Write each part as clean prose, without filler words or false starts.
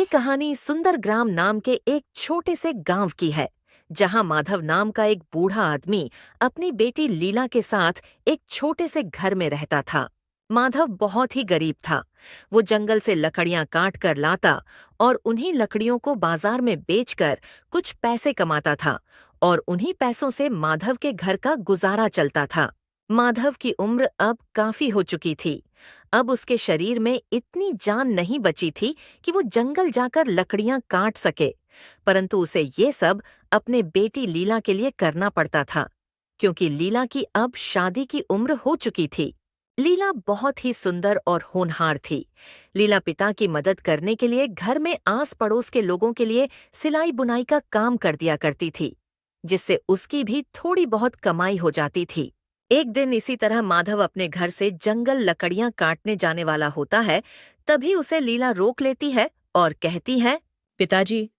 कहानी सुंदरग्राम नाम के एक छोटे से गांव की है, जहां माधव नाम का एक बूढ़ा आदमी अपनी बेटी लीला के साथ एक छोटे से घर में रहता था। माधव बहुत ही गरीब था। वो जंगल से लकड़ियां काट कर लाता और उन्हीं लकड़ियों को बाजार में बेचकर कुछ पैसे कमाता था और उन्हीं पैसों से माधव के घर का गुजारा चलता था। माधव की उम्र अब काफी हो चुकी थी। अब उसके शरीर में इतनी जान नहीं बची थी कि वो जंगल जाकर लकड़ियां काट सके, परंतु उसे ये सब अपने बेटी लीला के लिए करना पड़ता था, क्योंकि लीला की अब शादी की उम्र हो चुकी थी। लीला बहुत ही सुंदर और होनहार थी। लीला पिता की मदद करने के लिए घर में आस पड़ोस के लोगों के लिए सिलाई बुनाई का काम कर दिया करती थी, जिससे उसकी भी थोड़ी बहुत कमाई हो जाती थी। एक दिन इसी तरह माधव अपने घर से जंगल लकड़ियां काटने जाने वाला होता है। तभी उसे लीला रोक लेती है और कहती है, पिताजी,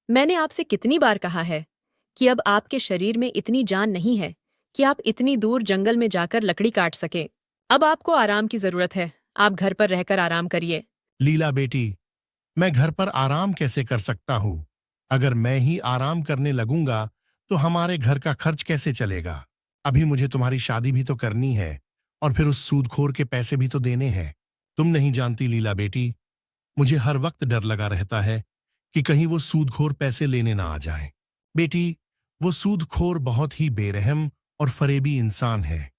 मैंने आपसे कितनी बार कहा है कि अब आपके शरीर में इतनी जान नहीं है कि आप इतनी दूर जंगल में जाकर लकड़ी काट सके। अब आपको आराम की जरूरत है। आप घर पर रहकर आराम करिए। लीला बेटी, मैं घर पर आराम कैसे कर सकता हूँ? अगर मैं ही आराम करने लगूंगा तो हमारे घर का खर्च कैसे चलेगा? अभी मुझे तुम्हारी शादी भी तो करनी है और फिर उस सूदखोर के पैसे भी तो देने हैं। तुम नहीं जानती लीला बेटी, मुझे हर वक्त डर लगा रहता है कि कहीं वो सूदखोर पैसे लेने ना आ जाए। बेटी, वो सूदखोर बहुत ही बेरहम और फरेबी इंसान है।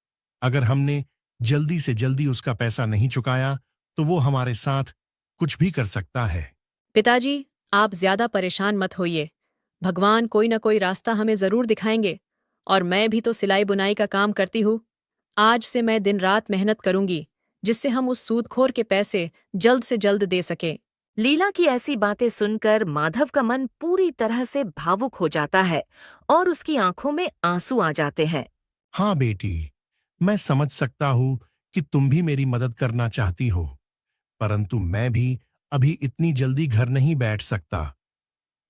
अगर हमने जल्दी से जल्दी उसका पैसा नहीं चुकाया तो वो हमारे साथ कुछ भी कर सकता है। पिताजी, आप ज्यादा परेशान मत होइए। भगवान कोई न कोई रास्ता हमें जरूर दिखाएंगे। और मैं भी तो सिलाई बुनाई का काम करती हूँ। आज से मैं दिन रात मेहनत करूंगी, जिससे हम उस सूदखोर के पैसे जल्द से जल्द दे सके। लीला की ऐसी बातें सुनकर माधव का मन पूरी तरह से भावुक हो जाता है और उसकी आंखों में आंसू आ जाते हैं। हाँ बेटी, मैं समझ सकता हूँ कि तुम भी मेरी मदद करना चाहती हो, परंतु मैं भी अभी इतनी जल्दी घर नहीं बैठ सकता।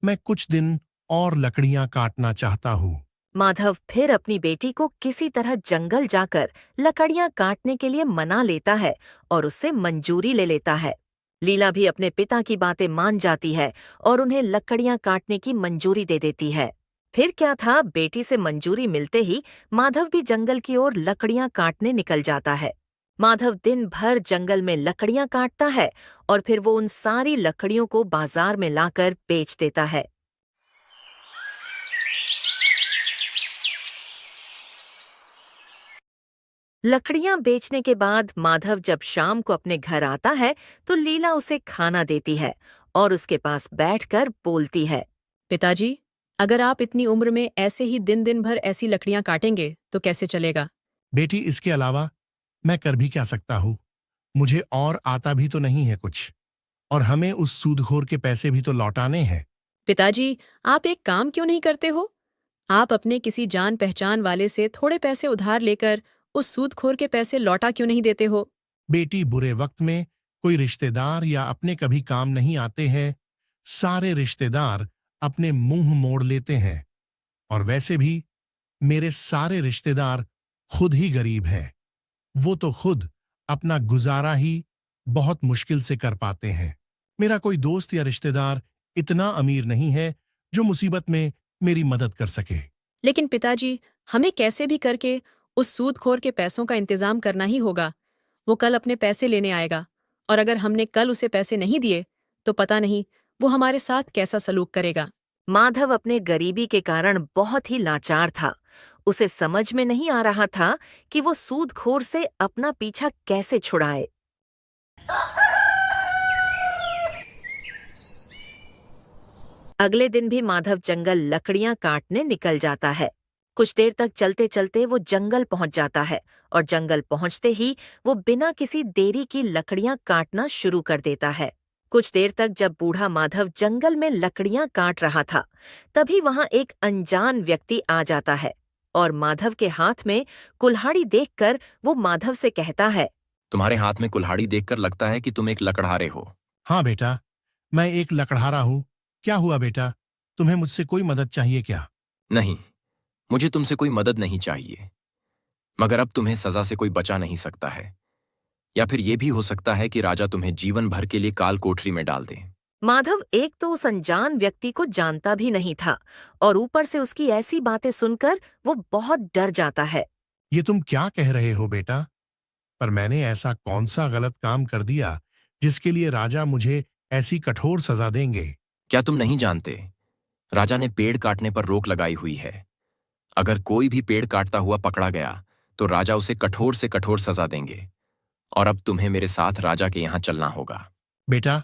मैं कुछ दिन और लकड़ियां काटना चाहता हूँ। माधव फिर अपनी बेटी को किसी तरह जंगल जाकर लकड़ियां काटने के लिए मना लेता है और उससे मंजूरी ले लेता है। लीला भी अपने पिता की बातें मान जाती है और उन्हें लकड़ियां काटने की मंजूरी दे देती है। फिर क्या था, बेटी से मंजूरी मिलते ही माधव भी जंगल की ओर लकड़ियां काटने निकल जाता है। माधव दिन भर जंगल में लकड़ियां काटता है और फिर वो उन सारी लकड़ियों को बाजार में लाकर बेच देता है। लकड़ियां बेचने के बाद माधव जब शाम को अपने घर आता है तो लीला उसे खाना देती है और उसके पास बैठकर बोलती है, पिताजी, अगर आप इतनी उम्र में ऐसे ही दिन दिन भर ऐसी लकड़ियां काटेंगे तो कैसे चलेगा? बेटी, इसके अलावा मैं कर भी क्या सकता हूँ? मुझे और आता भी तो नहीं है कुछ, और हमें उस सूदखोर के पैसे भी तो लौटाने हैं। पिताजी, आप एक काम क्यों नहीं करते हो? आप अपने किसी जान पहचान वाले से थोड़े पैसे उधार लेकर उस सूदखोर के पैसे लौटा क्यों नहीं देते हो? बेटी, बुरे वक्त में कोई रिश्तेदार या अपने कभी काम नहीं आते हैं। सारे रिश्तेदार अपने मुंह मोड़ लेते हैं, और वैसे भी मेरे सारे रिश्तेदार खुद ही गरीब हैं। वो तो खुद अपना गुजारा ही बहुत मुश्किल से कर पाते हैं। मेरा कोई दोस्त या रिश्तेदार इतना अमीर नहीं है जो मुसीबत में मेरी मदद कर सके। लेकिन पिताजी, हमें कैसे भी करके उस सूदखोर के पैसों का इंतजाम करना ही होगा। वो कल अपने पैसे लेने आएगा, और अगर हमने कल उसे पैसे नहीं दिए तो पता नहीं वो हमारे साथ कैसा सलूक करेगा। माधव अपने गरीबी के कारण बहुत ही लाचार था। उसे समझ में नहीं आ रहा था कि वो सूदखोर से अपना पीछा कैसे छुड़ाए। अगले दिन भी माधव जंगल लकड़ियां काटने निकल जाता है। कुछ देर तक चलते चलते वो जंगल पहुंच जाता है और जंगल पहुंचते ही वो बिना किसी देरी की लकड़ियां काटना शुरू कर देता है। कुछ देर तक जब बूढ़ा माधव जंगल में लकड़ियां काट रहा था, तभी वहां एक अनजान व्यक्ति आ जाता है और माधव के हाथ में कुल्हाड़ी देखकर वो माधव से कहता है, तुम्हारे हाथ में कुल्हाड़ी देखकर लगता है कि तुम एक लकड़हारे हो। हाँ बेटा, मैं एक लकड़हारा हूँ। क्या हुआ बेटा, तुम्हें मुझसे कोई मदद चाहिए क्या? नहीं, मुझे तुमसे कोई मदद नहीं चाहिए, मगर अब तुम्हें सजा से कोई बचा नहीं सकता है। या फिर यह भी हो सकता है कि राजा तुम्हें जीवन भर के लिए काल कोठरी में डाल दे। माधव एक तो उस अनजान व्यक्ति को जानता भी नहीं था और ऊपर से उसकी ऐसी बातें सुनकर वो बहुत डर जाता है। ये तुम क्या कह रहे हो बेटा? पर मैंने ऐसा कौन सा गलत काम कर दिया जिसके लिए राजा मुझे ऐसी कठोर सजा देंगे? क्या तुम नहीं जानते? राजा ने पेड़ काटने पर रोक लगाई हुई है। अगर कोई भी पेड़ काटता हुआ पकड़ा गया तो राजा उसे कठोर से कठोर सजा देंगे। और अब तुम्हें मेरे साथ राजा के यहाँ चलना होगा। बेटा,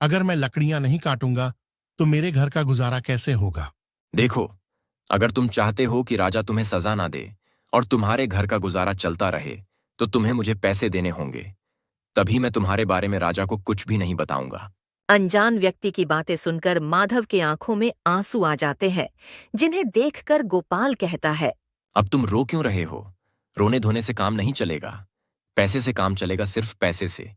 अगर मैं लकड़ियां नहीं काटूंगा तो मेरे घर का गुजारा कैसे होगा? देखो, अगर तुम चाहते हो कि राजा तुम्हें सजा ना दे और तुम्हारे घर का गुजारा चलता रहे तो तुम्हें मुझे पैसे देने होंगे। तभी मैं तुम्हारे बारे में राजा को कुछ भी नहीं बताऊंगा। अनजान व्यक्ति की बातें सुनकर माधव की आंखों में आंसू आ जाते हैं, जिन्हें देखकर गोपाल कहता है। अब तुम रो क्यों रहे हो? रोने धोने से काम नहीं चलेगा। पैसे से काम चलेगा, सिर्फ पैसे से।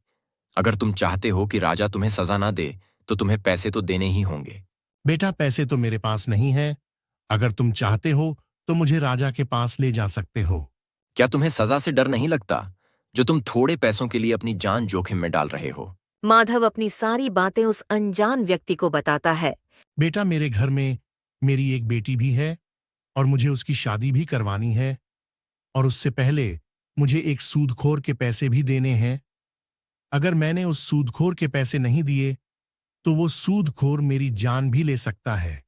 अगर तुम चाहते हो कि राजा तुम्हें सजा ना दे तो तुम्हें पैसे तो देने ही होंगे। बेटा, पैसे तो मेरे पास नहीं है। अगर तुम चाहते हो तो मुझे राजा के पास ले जा सकते हो। क्या तुम्हें सजा से डर नहीं लगता, जो तुम थोड़े पैसों के लिए अपनी जान जोखिम में डाल रहे हो? माधव अपनी सारी बातें उस अनजान व्यक्ति को बताता है। बेटा, मेरे घर में मेरी एक बेटी भी है और मुझे उसकी शादी भी करवानी है, और उससे पहले मुझे एक सूदखोर के पैसे भी देने हैं। अगर मैंने उस सूदखोर के पैसे नहीं दिए तो वो सूदखोर मेरी जान भी ले सकता है।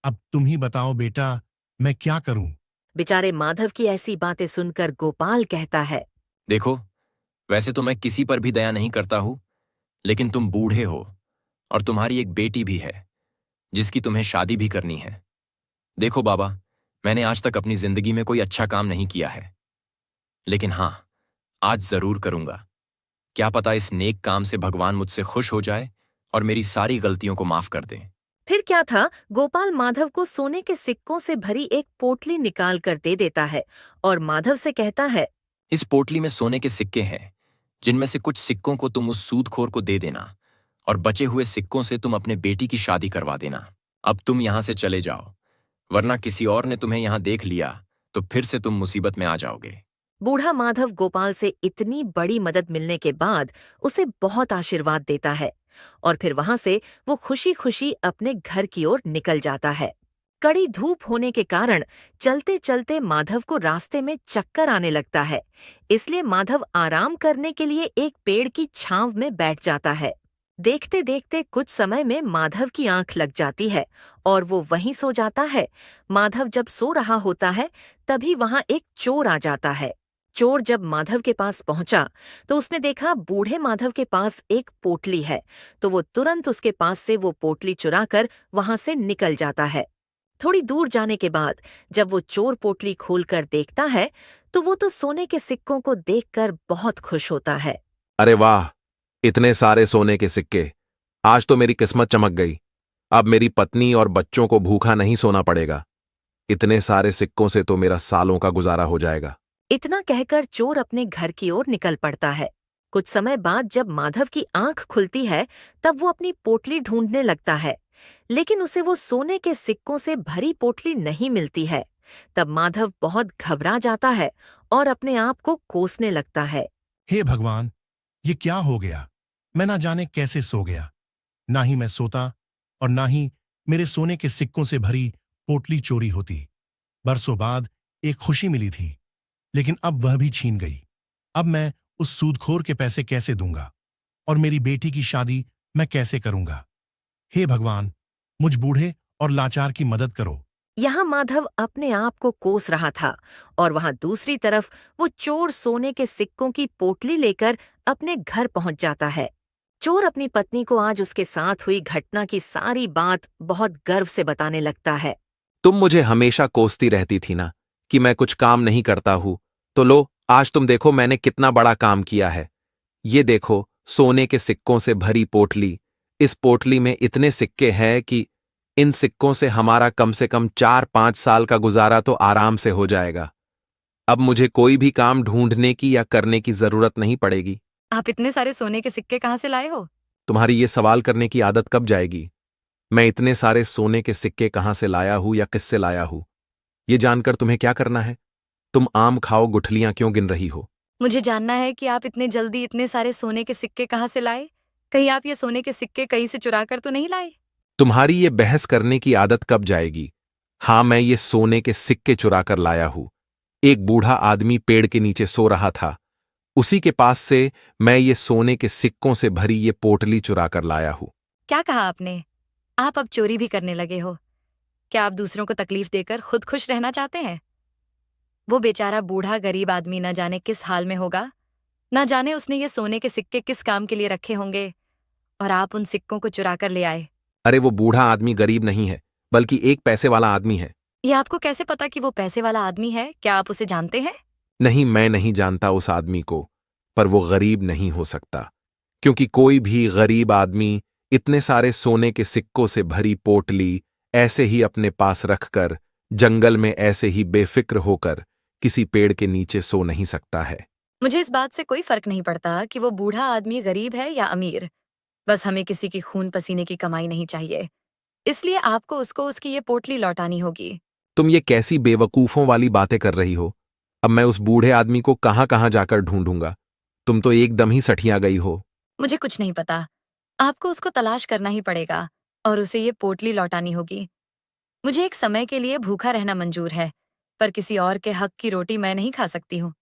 अब तुम ही बताओ बेटा, मैं क्या करूं? बेचारे माधव की ऐसी बातें सुनकर गोपाल कहता है। देखो, वैसे तो मैं किसी पर भी दया नहीं करता हूं, लेकिन तुम बूढ़े हो और तुम्हारी एक बेटी भी है जिसकी तुम्हें शादी भी करनी है। देखो बाबा, मैंने आज तक अपनी जिंदगी में कोई अच्छा काम नहीं किया है, लेकिन हां, आज जरूर करूंगा। क्या पता इस नेक काम से भगवान मुझसे खुश हो जाए और मेरी सारी गलतियों को माफ कर दें। फिर क्या था, गोपाल माधव को सोने के सिक्कों से भरी एक पोटली निकाल कर दे देता है और माधव से कहता है। इस पोटली में सोने के सिक्के हैं, जिनमें से कुछ सिक्कों को तुम उस सूदखोर को दे देना और बचे हुए सिक्कों से तुम अपने बेटी की शादी करवा देना। अब तुम यहां से चले जाओ, वरना किसी और ने तुम्हें यहां देख लिया तो फिर से तुम मुसीबत में आ जाओगे। बूढ़ा माधव गोपाल से इतनी बड़ी मदद मिलने के बाद उसे बहुत आशीर्वाद देता है और फिर वहां से वो खुशी खुशी अपने घर की ओर निकल जाता है। कड़ी धूप होने के कारण चलते चलते माधव को रास्ते में चक्कर आने लगता है, इसलिए माधव आराम करने के लिए एक पेड़ की छांव में बैठ जाता है। देखते देखते कुछ समय में माधव की आंख लग जाती है और वो वहीं सो जाता है। माधव जब सो रहा होता है तभी वहां एक चोर आ जाता है। चोर जब माधव के पास पहुंचा तो उसने देखा बूढ़े माधव के पास एक पोटली है, तो वो तुरंत उसके पास से वो पोटली चुराकर वहां से निकल जाता है। थोड़ी दूर जाने के बाद जब वो चोर पोटली खोलकर देखता है तो वो तो सोने के सिक्कों को देखकर बहुत खुश होता है। अरे वाह, इतने सारे सोने के सिक्के! आज तो मेरी किस्मत चमक गई। अब मेरी पत्नी और बच्चों को भूखा नहीं सोना पड़ेगा। इतने सारे सिक्कों से तो मेरा सालों का गुजारा हो जाएगा। इतना कहकर चोर अपने घर की ओर निकल पड़ता है। कुछ समय बाद जब माधव की आंख खुलती है तब वो अपनी पोटली ढूंढने लगता है, लेकिन उसे वो सोने के सिक्कों से भरी पोटली नहीं मिलती है। तब माधव बहुत घबरा जाता है और अपने आप को कोसने लगता है। हे भगवान, ये क्या हो गया? मैं ना जाने कैसे सो गया। ना ही मैं सोता और ना ही मेरे सोने के सिक्कों से भरी पोटली चोरी होती। बरसों बाद एक खुशी मिली थी, लेकिन अब वह भी छीन गई। अब मैं उस सूदखोर के पैसे कैसे दूंगा और मेरी बेटी की शादी मैं कैसे करूंगा? हे भगवान, मुझ बूढ़े और लाचार की मदद करो। यहाँ माधव अपने आप को कोस रहा था और वहां दूसरी तरफ वो चोर सोने के सिक्कों की पोटली लेकर अपने घर पहुंच जाता है। चोर अपनी पत्नी को आज उसके साथ हुई घटना की सारी बात बहुत गर्व से बताने लगता है। तुम मुझे हमेशा कोसती रहती थी ना कि मैं कुछ काम नहीं करता हूं, तो लो, आज तुम देखो मैंने कितना बड़ा काम किया है। ये देखो, सोने के सिक्कों से भरी पोटली। इस पोटली में इतने सिक्के हैं कि इन सिक्कों से हमारा कम से कम 4-5 साल का गुजारा तो आराम से हो जाएगा। अब मुझे कोई भी काम ढूंढने की या करने की जरूरत नहीं पड़ेगी। आप इतने सारे सोने के सिक्के कहाँ से लाए हो? तुम्हारी ये सवाल करने की आदत कब जाएगी? मैं इतने सारे सोने के सिक्के कहाँ से लाया हूं या किससे लाया हूं, ये जानकर तुम्हें क्या करना है? तुम आम खाओ गुठलियां क्यों गिन रही हो? मुझे जानना है कि आप इतने जल्दी इतने सारे सोने के सिक्के कहाँ से लाए। कहीं आप ये सोने के सिक्के कहीं से चुरा कर तो नहीं लाए? तुम्हारी ये बहस करने की आदत कब जाएगी? हाँ, मैं ये सोने के सिक्के चुरा कर लाया हूं। एक बूढ़ा आदमी पेड़ के नीचे सो रहा था। उसी के पास से मैं ये सोने के सिक्कों से भरी ये पोटली चुरा कर लाया हूं। क्या कहा आपने? आप अब चोरी भी करने लगे हो? क्या आप दूसरों को तकलीफ देकर खुद खुश रहना चाहते हैं? वो बेचारा बूढ़ा गरीब आदमी न जाने किस हाल में होगा, न जाने उसने ये सोने के सिक्के किस काम के लिए रखे होंगे, और आप उन सिक्कों को चुरा कर ले आए। अरे वो बूढ़ा आदमी गरीब नहीं है, बल्कि एक पैसे वाला आदमी है। ये आपको कैसे पता कि वो पैसे वाला आदमी है? क्या आप उसे जानते हैं? नहीं, मैं नहीं जानता उस आदमी को, पर वो गरीब नहीं हो सकता, क्योंकि कोई भी गरीब आदमी इतने सारे सोने के सिक्कों से भरी पोटली ऐसे ही अपने पास रखकर जंगल में ऐसे ही बेफिक्र होकर किसी पेड़ के नीचे सो नहीं सकता है। मुझे इस बात से कोई फर्क नहीं पड़ता कि वो बूढ़ा आदमी गरीब है या अमीर। बस हमें किसी की खून पसीने की कमाई नहीं चाहिए, इसलिए आपको उसको उसकी ये पोटली लौटानी होगी। तुम ये कैसी बेवकूफों वाली बातें कर रही हो? अब मैं उस बूढ़े आदमी को कहां कहां जाकर ढूंढूंगा? तुम तो एकदम ही सठिया गई हो। मुझे कुछ नहीं पता, आपको उसको तलाश करना ही पड़ेगा और उसे ये पोटली लौटानी होगी। मुझे एक समय के लिए भूखा रहना मंजूर है, पर किसी और के हक की रोटी मैं नहीं खा सकती हूँ।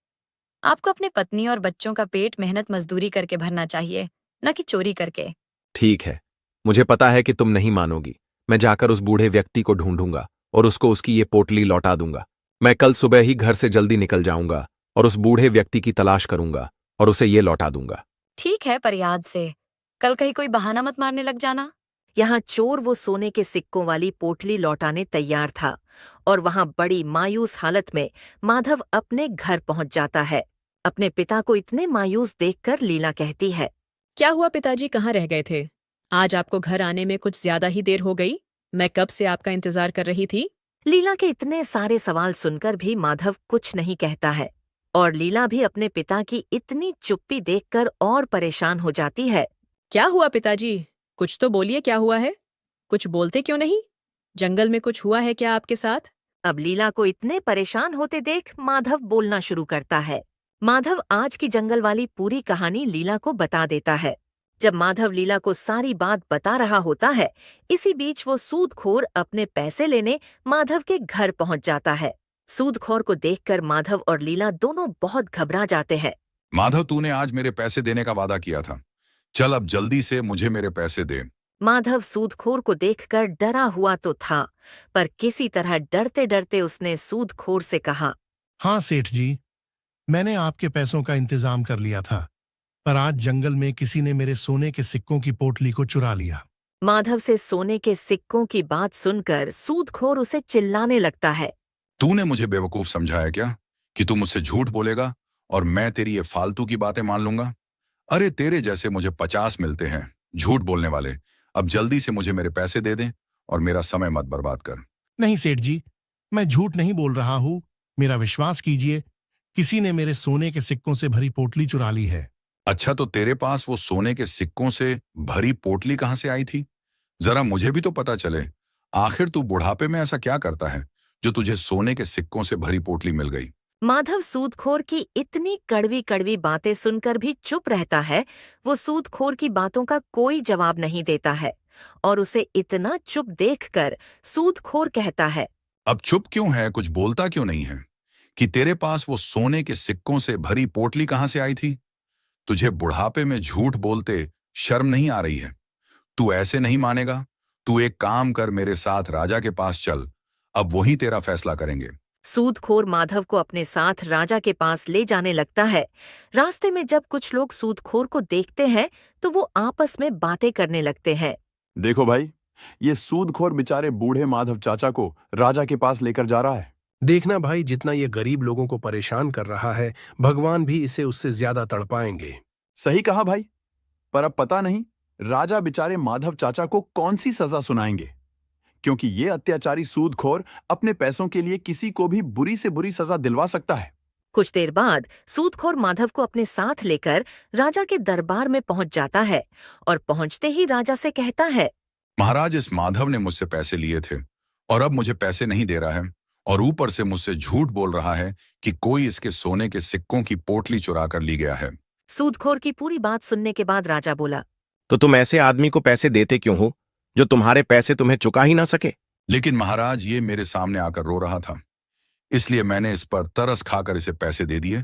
आपको अपने पत्नी और बच्चों का पेट मेहनत मजदूरी करके भरना चाहिए, न कि चोरी करके। ठीक है, मुझे पता है कि तुम नहीं मानोगी। मैं जाकर उस बूढ़े व्यक्ति को ढूंढूंगा और उसको उसकी ये पोटली लौटा दूंगा। मैं कल सुबह ही घर से जल्दी निकल जाऊंगा और उस बूढ़े व्यक्ति की तलाश करूंगा और उसे ये लौटा दूंगा। ठीक है, पर याद से कल कहीं कोई बहाना मत मारने लग जाना। यहाँ चोर वो सोने के सिक्कों वाली पोटली लौटाने तैयार था और वहां बड़ी मायूस हालत में माधव अपने घर पहुंच जाता है। अपने पिता को इतने मायूस देखकर लीला कहती है, क्या हुआ पिताजी, कहाँ रह गए थे? आज आपको घर आने में कुछ ज्यादा ही देर हो गई। मैं कब से आपका इंतजार कर रही थी। लीला के इतने सारे सवाल सुनकर भी माधव कुछ नहीं कहता है और लीला भी अपने पिता की इतनी चुप्पी देखकर और परेशान हो जाती है। क्या हुआ पिताजी, कुछ तो बोलिए, क्या हुआ है? कुछ बोलते क्यों नहीं? जंगल में कुछ हुआ है क्या आपके साथ? अब लीला को इतने परेशान होते देख माधव बोलना शुरू करता है। माधव आज की जंगल वाली पूरी कहानी लीला को बता देता है। जब माधव लीला को सारी बात बता रहा होता है, इसी बीच वो सूदखोर अपने पैसे लेने माधव के घर पहुंच जाता है। सूदखोर को देखकर माधव और लीला दोनों बहुत घबरा जाते हैं। माधव, तूने आज मेरे पैसे देने का वादा किया था। चल अब जल्दी से मुझे मेरे पैसे दे। माधव सूदखोर को देखकर डरा हुआ तो था, पर किसी तरह डरते डरते उसने सूदखोर से कहा, हाँ सेठ जी, मैंने आपके पैसों का इंतजाम कर लिया था, पर आज जंगल में किसी ने मेरे सोने के सिक्कों की पोटली को चुरा लिया। माधव से सोने के सिक्कों की बात सुनकर सूदखोर उसे चिल्लाने लगता है। तूने मुझे बेवकूफ समझाया क्या कि तू मुझसे झूठ बोलेगा और मैं तेरी ये फालतू की बातें मान लूंगा? अरे तेरे जैसे मुझे 50 मिलते हैं झूठ बोलने वाले। अब जल्दी से मुझे मेरे पैसे दे दें और मेरा समय मत बर्बाद कर। नहीं सेठ जी, मैं झूठ नहीं बोल रहा हूं, मेरा विश्वास कीजिए, किसी ने मेरे सोने के सिक्कों से भरी पोटली चुरा ली है। अच्छा, तो तेरे पास वो सोने के सिक्कों से भरी पोटली कहाँ से आई थी? जरा मुझे भी तो पता चले। आखिर तू बुढ़ापे में ऐसा क्या करता है जो तुझे सोने के सिक्कों से भरी पोटली मिल गई? माधव सूदखोर की इतनी कड़वी कड़वी बातें सुनकर भी चुप रहता है। वो सूदखोर की बातों का कोई जवाब नहीं देता है और उसे इतना चुप देखकर सूदखोर कहता है, अब चुप क्यों है, कुछ बोलता क्यों नहीं है कि तेरे पास वो सोने के सिक्कों से भरी पोटली कहाँ से आई थी? तुझे बुढ़ापे में झूठ बोलते शर्म नहीं आ रही है? तू ऐसे नहीं मानेगा। तू एक काम कर, मेरे साथ राजा के पास चल, अब वही तेरा फैसला करेंगे। सूदखोर माधव को अपने साथ राजा के पास ले जाने लगता है। रास्ते में जब कुछ लोग सूदखोर को देखते हैं तो वो आपस में बातें करने लगते हैं। देखो भाई, ये सूदखोर बेचारे बूढ़े माधव चाचा को राजा के पास लेकर जा रहा है। देखना भाई, जितना ये गरीब लोगों को परेशान कर रहा है, भगवान भी इसे उससे ज्यादा तड़पाएंगे। सही कहा भाई, पर अब पता नहीं राजा बेचारे माधव चाचा को कौन सी सजा सुनाएंगे, क्योंकि ये अत्याचारी सूदखोर अपने पैसों के लिए किसी को भी बुरी से बुरी सजा दिलवा सकता है। कुछ देर बाद सूदखोर माधव को अपने साथ लेकर राजा के दरबार में पहुंच जाता है और पहुंचते ही राजा से कहता है, महाराज, इस माधव ने मुझसे पैसे लिए थे और अब मुझे पैसे नहीं दे रहा है और ऊपर से मुझसे झूठ बोल रहा है कि कोई इसके सोने के सिक्कों की पोटली चुरा कर ली गया है। सूदखोर की पूरी बात सुनने के बाद राजा बोला, तो तुम ऐसे आदमी को पैसे देते क्यों हो जो तुम्हारे पैसे तुम्हें चुका ही ना सके? लेकिन महाराज, ये मेरे सामने आकर रो रहा था, इसलिए मैंने इस पर तरस खाकर इसे पैसे दे दिए।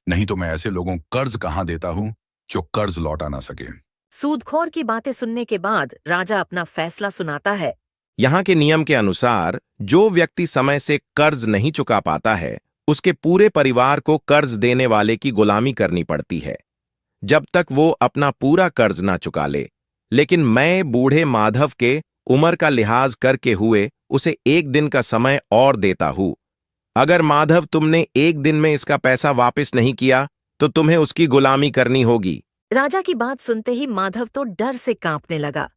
नहीं तो मैं ऐसे लोगों को कर्ज कहां देता हूं जो कर्ज लौटा ना सके। सूदखोर की बातें सुनने के बाद राजा अपना फैसला सुनाता है। यहाँ के नियम के अनुसार जो व्यक्ति समय से कर्ज नहीं चुका पाता है उसके पूरे परिवार को कर्ज देने वाले की गुलामी करनी पड़ती है जब तक वो अपना पूरा कर्ज ना चुका ले। लेकिन मैं बूढ़े माधव के उम्र का लिहाज करके हुए उसे 1 दिन का समय और देता हूं। अगर माधव तुमने 1 दिन में इसका पैसा वापस नहीं किया तो तुम्हें उसकी गुलामी करनी होगी। राजा की बात सुनते ही माधव तो डर से कांपने लगा।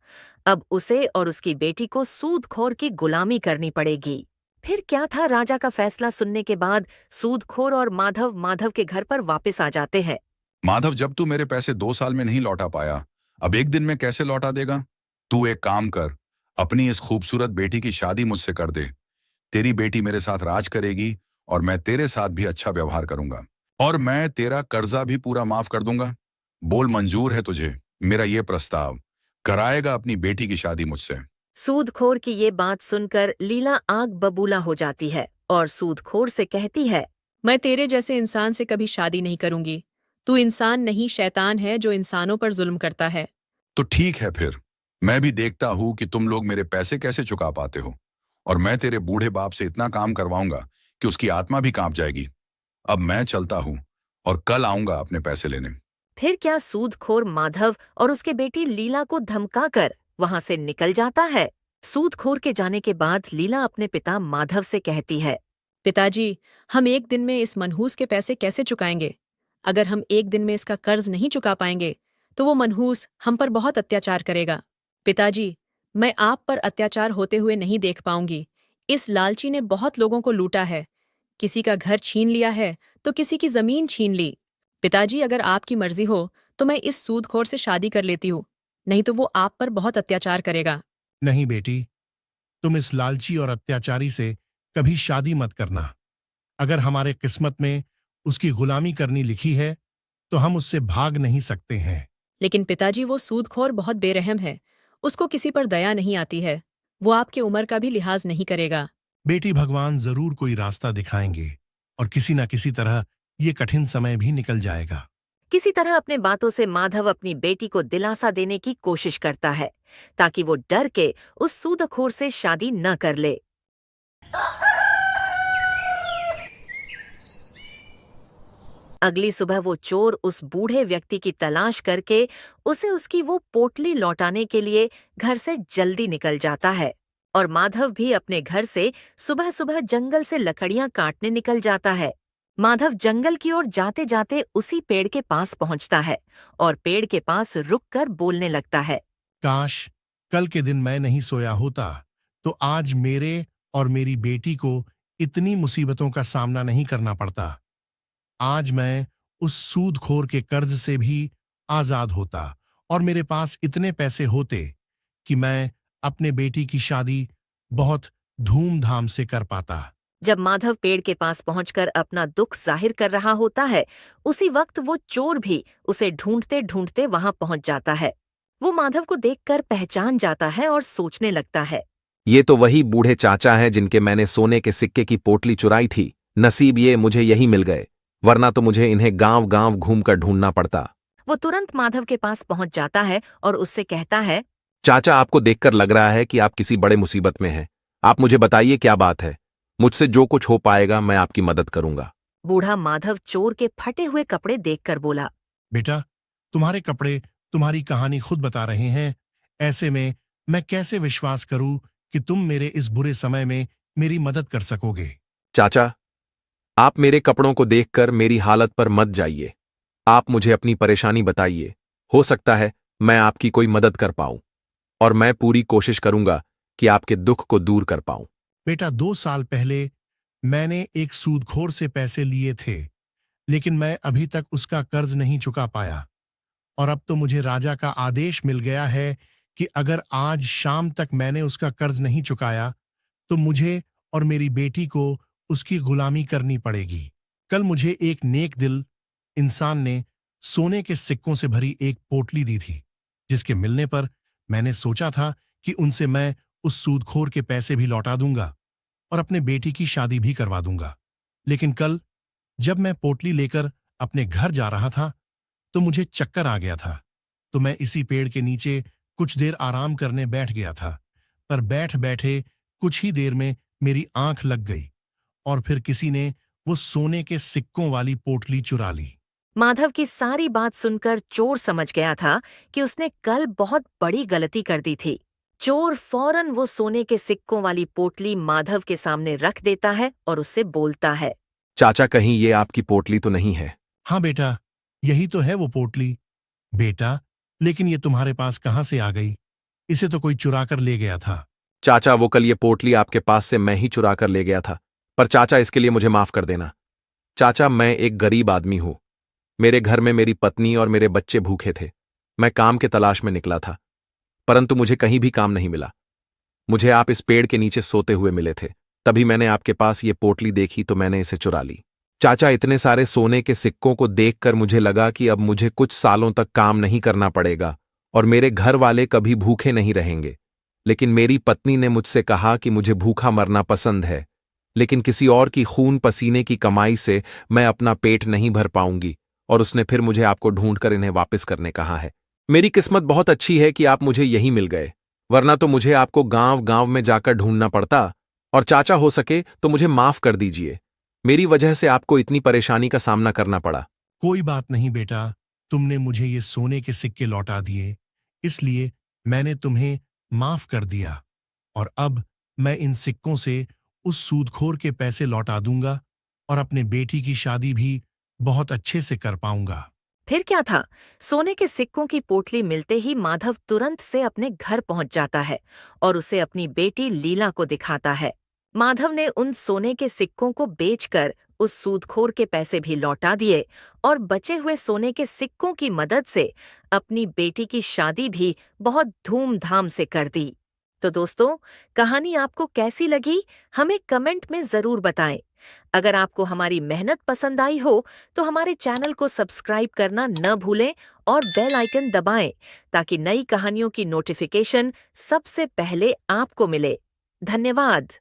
अब उसे और उसकी बेटी को सूदखोर की गुलामी करनी पड़ेगी। फिर क्या था, राजा का फैसला सुनने के बाद सूदखोर और माधव के घर पर वापस आ जाते हैं। माधव, जब तू मेरे पैसे 2 साल में नहीं लौटा पाया, अब 1 दिन में कैसे लौटा देगा? तू एक काम कर, अपनी इस खूबसूरत बेटी की शादी मुझसे कर दे। तेरी बेटी मेरे साथ राज करेगी और मैं तेरे साथ भी अच्छा व्यवहार करूंगा और मैं तेरा कर्जा भी पूरा माफ कर दूंगा। बोल, मंजूर है तुझे मेरा ये प्रस्ताव? कराएगा अपनी बेटी की शादी मुझसे? सूदखोर की ये बात सुनकर लीला आग बबूला हो जाती है और सूदखोर से कहती है, मैं तेरे जैसे इंसान से कभी शादी नहीं करूंगी। तू इंसान नहीं, शैतान है जो इंसानों पर जुल्म करता है। तो ठीक है, फिर मैं भी देखता हूं कि तुम लोग मेरे पैसे कैसे चुका पाते हो और मैं तेरे बूढ़े बाप से इतना काम करवाऊंगा कि उसकी आत्मा भी कांप जाएगी। अब मैं चलता हूं और कल आऊंगा अपने पैसे लेने। फिर क्या सूदखोर माधव और उसके बेटी लीला को धमकाकर वहां से निकल जाता है। सूदखोर के जाने के बाद लीला अपने पिता माधव से कहती है, पिताजी, हम 1 दिन में इस मनहूस के पैसे कैसे चुकाएंगे? अगर हम 1 दिन में इसका कर्ज नहीं चुका पाएंगे तो वो मनहूस हम पर बहुत अत्याचार करेगा। पिताजी, मैं आप पर अत्याचार होते हुए नहीं देख पाऊंगी। इस लालची ने बहुत लोगों को लूटा है। किसी का घर छीन लिया है तो किसी की जमीन छीन ली। पिताजी, अगर आपकी मर्जी हो तो मैं इस सूदखोर से शादी कर लेती हूँ, नहीं तो वो आप पर बहुत अत्याचार करेगा। नहीं बेटी, तुम इस लालची और अत्याचारी से कभी शादी मत करना। अगर हमारे किस्मत में उसकी गुलामी करनी लिखी है तो हम उससे भाग नहीं सकते हैं। लेकिन पिताजी, वो सूदखोर बहुत बेरहम है। उसको किसी पर दया नहीं आती है। वो आपके उम्र का भी लिहाज नहीं करेगा। बेटी, भगवान जरूर कोई रास्ता दिखाएंगे और किसी न किसी तरह ये कठिन समय भी निकल जाएगा। किसी तरह अपने बातों से माधव अपनी बेटी को दिलासा देने की कोशिश करता है ताकि वो डर के उस सूदखोर से शादी न कर ले। अगली सुबह वो चोर उस बूढ़े व्यक्ति की तलाश करके उसे उसकी वो पोटली लौटाने के लिए घर से जल्दी निकल जाता है और माधव भी अपने घर से सुबह सुबह जंगल से लकड़ियां काटने निकल जाता है। माधव जंगल की ओर जाते जाते उसी पेड़ के पास पहुंचता है और पेड़ के पास रुककर बोलने लगता है, काश कल के दिन मैं नहीं सोया होता तो आज मेरे और मेरी बेटी को इतनी मुसीबतों का सामना नहीं करना पड़ता। आज मैं उस सूदखोर के कर्ज से भी आजाद होता और मेरे पास इतने पैसे होते कि मैं अपने बेटी की शादी बहुत धूमधाम से कर पाता। जब माधव पेड़ के पास पहुंचकर अपना दुख जाहिर कर रहा होता है, उसी वक्त वो चोर भी उसे ढूंढते ढूंढते वहां पहुंच जाता है। वो माधव को देखकर पहचान जाता है और सोचने लगता है, ये तो वही बूढ़े चाचा हैं जिनके मैंने सोने के सिक्के की पोटली चुराई थी। नसीब ये मुझे यही मिल गए, वरना तो मुझे इन्हें गांव गांव घूमकर ढूंढना पड़ता। वो तुरंत माधव के पास पहुंच जाता है और उससे कहता है, चाचा, आपको देखकर लग रहा है कि आप किसी बड़े मुसीबत में हैं। आप मुझे बताइए क्या बात है। मुझसे जो कुछ हो पाएगा मैं आपकी मदद करूंगा। बूढ़ा माधव चोर के फटे हुए कपड़े देखकर बोला, बेटा, तुम्हारे कपड़े तुम्हारी कहानी खुद बता रहे हैं। ऐसे में मैं कैसे विश्वास करूं कि तुम मेरे इस बुरे समय में मेरी मदद कर सकोगे। चाचा, आप मेरे कपड़ों को देखकर मेरी हालत पर मत जाइए। आप मुझे अपनी परेशानी बताइए। हो सकता है मैं आपकी कोई मदद कर पाऊं और मैं पूरी कोशिश करूंगा कि आपके दुख को दूर कर पाऊं। बेटा, 2 साल पहले मैंने एक सूदखोर से पैसे लिए थे, लेकिन मैं अभी तक उसका कर्ज नहीं चुका पाया और अब तो मुझे राजा का आदेश मिल गया है कि अगर आज शाम तक मैंने उसका कर्ज नहीं चुकाया तो मुझे और मेरी बेटी को उसकी गुलामी करनी पड़ेगी। कल मुझे एक नेक दिल इंसान ने सोने के सिक्कों से भरी एक पोटली दी थी जिसके मिलने पर मैंने सोचा था कि उनसे मैं उस सूदखोर के पैसे भी लौटा दूंगा और अपने बेटी की शादी भी करवा दूंगा। लेकिन कल जब मैं पोटली लेकर अपने घर जा रहा था तो मुझे चक्कर आ गया था। तो मैं इसी पेड़ के नीचे कुछ देर आराम करने बैठ गया था, पर बैठ बैठे कुछ ही देर में मेरी आंख लग गई और फिर किसी ने वो सोने के सिक्कों वाली पोटली चुरा ली। माधव की सारी बात सुनकर चोर समझ गया था कि उसने कल बहुत बड़ी गलती कर दी थी। चोर फौरन वो सोने के सिक्कों वाली पोटली माधव के सामने रख देता है और उससे बोलता है, चाचा कहीं ये आपकी पोटली तो नहीं है? हाँ बेटा, यही तो है वो पोटली। बेटा, लेकिन ये तुम्हारे पास कहाँ से आ गई? इसे तो कोई चुरा कर ले गया था। चाचा वो कल ये पोटली आपके पास से मैं ही चुरा कर ले गया था, पर चाचा इसके लिए मुझे माफ कर देना। चाचा मैं एक गरीब आदमी हूं। मेरे घर में मेरी पत्नी और मेरे बच्चे भूखे थे। मैं काम के तलाश में निकला था, परंतु मुझे कहीं भी काम नहीं मिला। मुझे आप इस पेड़ के नीचे सोते हुए मिले थे, तभी मैंने आपके पास ये पोटली देखी तो मैंने इसे चुरा ली। चाचा इतने सारे सोने के सिक्कों को देखकर मुझे लगा कि अब मुझे कुछ सालों तक काम नहीं करना पड़ेगा और मेरे घर वाले कभी भूखे नहीं रहेंगे। लेकिन मेरी पत्नी ने मुझसे कहा कि मुझे भूखा मरना पसंद है, लेकिन किसी और की खून पसीने की कमाई से मैं अपना पेट नहीं भर पाऊंगी, और उसने फिर मुझे आपको ढूंढकर इन्हें वापस करने कहा है। मेरी किस्मत बहुत अच्छी है कि आप मुझे यहीं मिल गए, वरना तो मुझे आपको गांव गांव में जाकर ढूंढना पड़ता। और चाचा हो सके तो मुझे माफ कर दीजिए, मेरी वजह से आपको इतनी परेशानी का सामना करना पड़ा। कोई बात नहीं बेटा, तुमने मुझे ये सोने के सिक्के लौटा दिए, इसलिए मैंने तुम्हें माफ कर दिया और अब मैं इन सिक्कों से उस सूदखोर के पैसे लौटा दूंगा और अपने बेटी की शादी भी बहुत अच्छे से कर पाऊंगा। फिर क्या था, सोने के सिक्कों की पोटली मिलते ही माधव तुरंत से अपने घर पहुंच जाता है और उसे अपनी बेटी लीला को दिखाता है। माधव ने उन सोने के सिक्कों को बेचकर उस सूदखोर के पैसे भी लौटा दिए और बचे हुए सोने के सिक्कों की मदद से अपनी बेटी की शादी भी बहुत धूमधाम से कर दी। तो दोस्तों, कहानी आपको कैसी लगी हमें कमेंट में जरूर बताएं। अगर आपको हमारी मेहनत पसंद आई हो तो हमारे चैनल को सब्सक्राइब करना न भूलें और बेल आइकन दबाएं ताकि नई कहानियों की नोटिफिकेशन सबसे पहले आपको मिले। धन्यवाद।